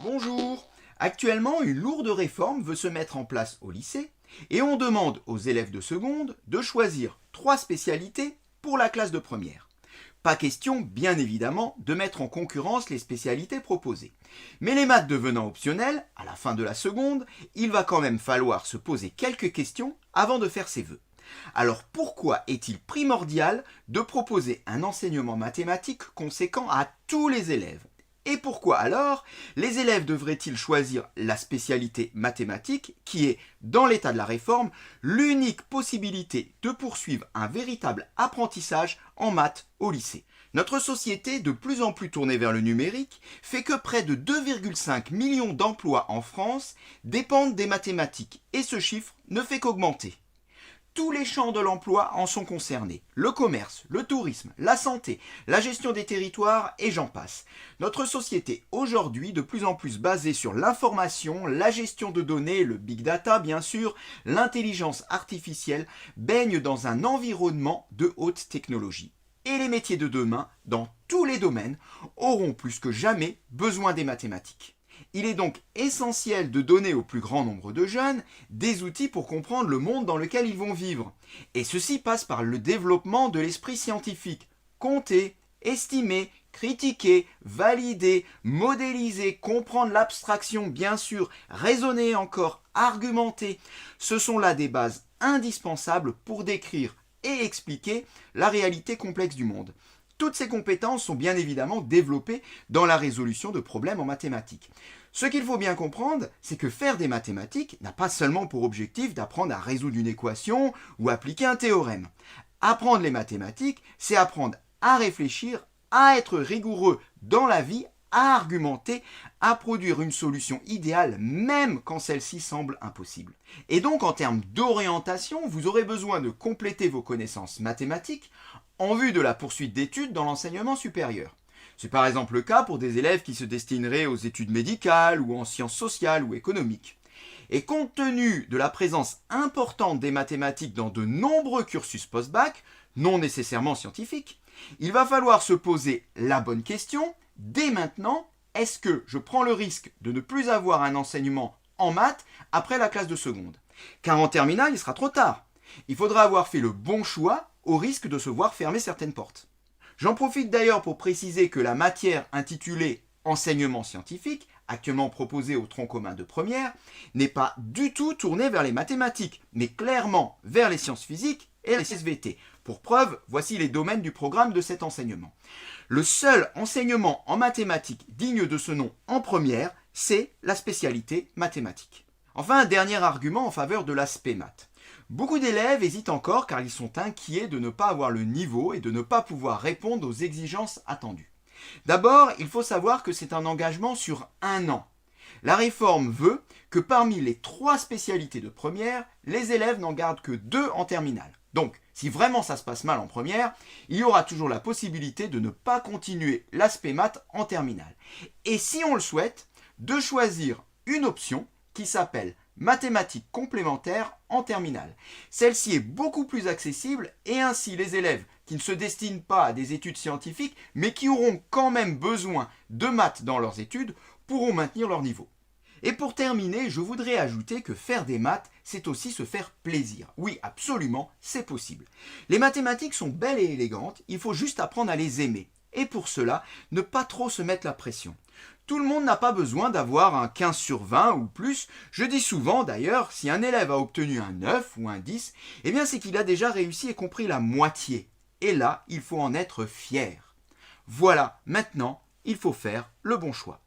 Bonjour. Actuellement, une lourde réforme veut se mettre en place au lycée et on demande aux élèves de seconde de choisir 3 spécialités pour la classe de première. Pas question, bien évidemment, de mettre en concurrence les spécialités proposées. Mais les maths devenant optionnelles, à la fin de la seconde, il va quand même falloir se poser quelques questions avant de faire ses vœux. Alors pourquoi est-il primordial de proposer un enseignement mathématique conséquent à tous les élèves ? Et pourquoi alors les élèves devraient-ils choisir la spécialité mathématique qui est, dans l'état de la réforme, l'unique possibilité de poursuivre un véritable apprentissage en maths au lycée ? Notre société, de plus en plus tournée vers le numérique, fait que près de 2,5 millions d'emplois en France dépendent des mathématiques et ce chiffre ne fait qu'augmenter. Tous les champs de l'emploi en sont concernés. Le commerce, le tourisme, la santé, la gestion des territoires et j'en passe. Notre société aujourd'hui, de plus en plus basée sur l'information, la gestion de données, le big data bien sûr, l'intelligence artificielle, baigne dans un environnement de haute technologie. Et les métiers de demain, dans tous les domaines, auront plus que jamais besoin des mathématiques. Il est donc essentiel de donner au plus grand nombre de jeunes des outils pour comprendre le monde dans lequel ils vont vivre. Et ceci passe par le développement de l'esprit scientifique. Compter, estimer, critiquer, valider, modéliser, comprendre l'abstraction bien sûr, raisonner encore, argumenter. Ce sont là des bases indispensables pour décrire et expliquer la réalité complexe du monde. Toutes ces compétences sont bien évidemment développées dans la résolution de problèmes en mathématiques. Ce qu'il faut bien comprendre, c'est que faire des mathématiques n'a pas seulement pour objectif d'apprendre à résoudre une équation ou appliquer un théorème. Apprendre les mathématiques, c'est apprendre à réfléchir, à être rigoureux dans la vie, à argumenter, à produire une solution idéale même quand celle-ci semble impossible. Et donc en termes d'orientation, vous aurez besoin de compléter vos connaissances mathématiques en vue de la poursuite d'études dans l'enseignement supérieur. C'est par exemple le cas pour des élèves qui se destineraient aux études médicales ou en sciences sociales ou économiques. Et compte tenu de la présence importante des mathématiques dans de nombreux cursus post-bac, non nécessairement scientifiques, il va falloir se poser la bonne question, dès maintenant, est-ce que je prends le risque de ne plus avoir un enseignement en maths après la classe de seconde ? Car en terminale, il sera trop tard. Il faudra avoir fait le bon choix au risque de se voir fermer certaines portes. J'en profite d'ailleurs pour préciser que la matière intitulée enseignement scientifique, actuellement proposée au tronc commun de première, n'est pas du tout tournée vers les mathématiques, mais clairement vers les sciences physiques et les SVT. Pour preuve, voici les domaines du programme de cet enseignement. Le seul enseignement en mathématiques digne de ce nom en première, c'est la spécialité mathématiques. Enfin, un dernier argument en faveur de l'aspect maths. Beaucoup d'élèves hésitent encore car ils sont inquiets de ne pas avoir le niveau et de ne pas pouvoir répondre aux exigences attendues. D'abord, il faut savoir que c'est un engagement sur 1 an. La réforme veut que parmi les 3 spécialités de première, les élèves n'en gardent que 2 en terminale. Donc, si vraiment ça se passe mal en première, il y aura toujours la possibilité de ne pas continuer l'aspect maths en terminale. Et si on le souhaite, de choisir une option qui s'appelle mathématiques complémentaires en terminale. Celle-ci est beaucoup plus accessible et ainsi les élèves qui ne se destinent pas à des études scientifiques mais qui auront quand même besoin de maths dans leurs études pourront maintenir leur niveau. Et pour terminer, je voudrais ajouter que faire des maths, c'est aussi se faire plaisir. Oui, absolument, c'est possible. Les mathématiques sont belles et élégantes, il faut juste apprendre à les aimer. Et pour cela, ne pas trop se mettre la pression. Tout le monde n'a pas besoin d'avoir un 15 sur 20 ou plus. Je dis souvent d'ailleurs, si un élève a obtenu un 9 ou un 10, eh bien c'est qu'il a déjà réussi et compris la moitié. Et là, il faut en être fier. Voilà, maintenant, il faut faire le bon choix.